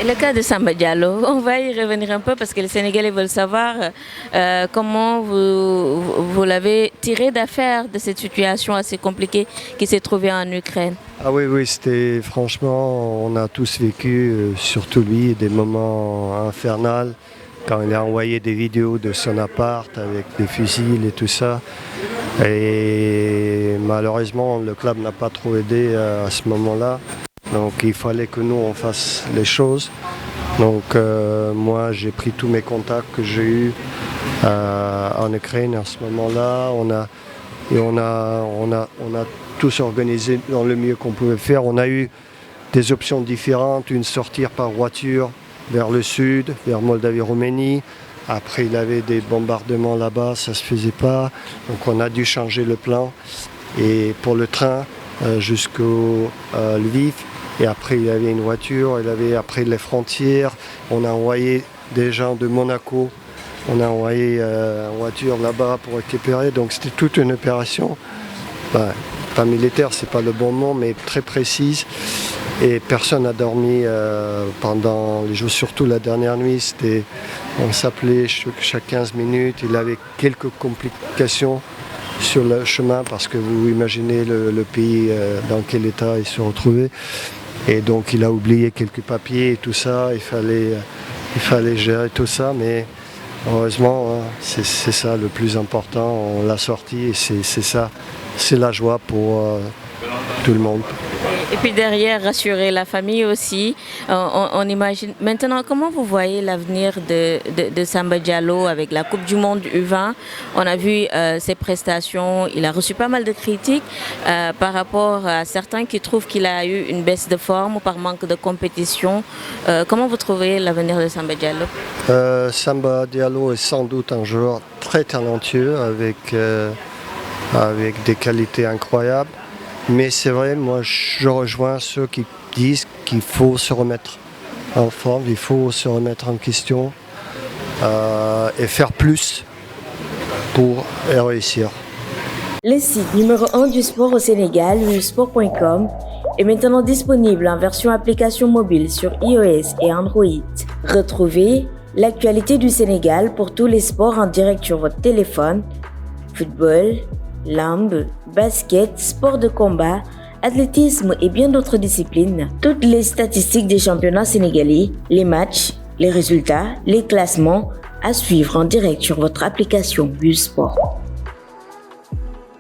Le cas de Samba Diallo, on va y revenir un peu parce que les Sénégalais veulent savoir comment vous l'avez tiré d'affaire de cette situation assez compliquée qui s'est trouvée en Ukraine. Ah oui, oui, c'était franchement, on a tous vécu, surtout lui, des moments infernals quand il a envoyé des vidéos de son appart avec des fusils et tout ça. Et malheureusement, le club n'a pas trop aidé à ce moment-là. Donc il fallait que nous, on fasse les choses. Donc moi, j'ai pris tous mes contacts que j'ai eus en Ukraine à ce moment-là. On a tous organisé dans le mieux qu'on pouvait faire. On a eu des options différentes, une sortir par voiture vers le sud, vers Moldavie-Roumanie. Après, il y avait des bombardements là-bas, ça ne se faisait pas. Donc on a dû changer le plan. Et pour le train jusqu'au Lviv. Et après, il y avait une voiture, il y avait après les frontières. On a envoyé des gens de Monaco. On a envoyé une voiture là-bas pour récupérer. Donc c'était toute une opération. Pas militaire, c'est pas le bon mot, mais très précise. Et personne n'a dormi pendant les jours, surtout la dernière nuit. On s'appelait chaque 15 minutes. Il avait quelques complications sur le chemin parce que vous imaginez le pays dans quel état il se retrouvait. Et donc il a oublié quelques papiers et tout ça. Il fallait gérer tout ça, mais heureusement, c'est ça le plus important. On l'a sorti et c'est ça. C'est la joie pour tout le monde. Et puis derrière, rassurer la famille aussi. On imagine. Maintenant, comment vous voyez l'avenir de Samba Diallo avec la Coupe du Monde U20? On a vu ses prestations. Il a reçu pas mal de critiques par rapport à certains qui trouvent qu'il a eu une baisse de forme ou par manque de compétition. Comment vous trouvez l'avenir de Samba Diallo? Samba Diallo est sans doute un joueur très talentueux avec des qualités incroyables. Mais c'est vrai, moi je rejoins ceux qui disent qu'il faut se remettre en forme, il faut se remettre en question et faire plus pour réussir. Le site numéro 1 du sport au Sénégal, www.sport.com, est maintenant disponible en version application mobile sur iOS et Android. Retrouvez l'actualité du Sénégal pour tous les sports en direct sur votre téléphone, football, lambe, basket, sport de combat, athlétisme et bien d'autres disciplines. Toutes les statistiques des championnats sénégalais, les matchs, les résultats, les classements à suivre en direct sur votre application Busport.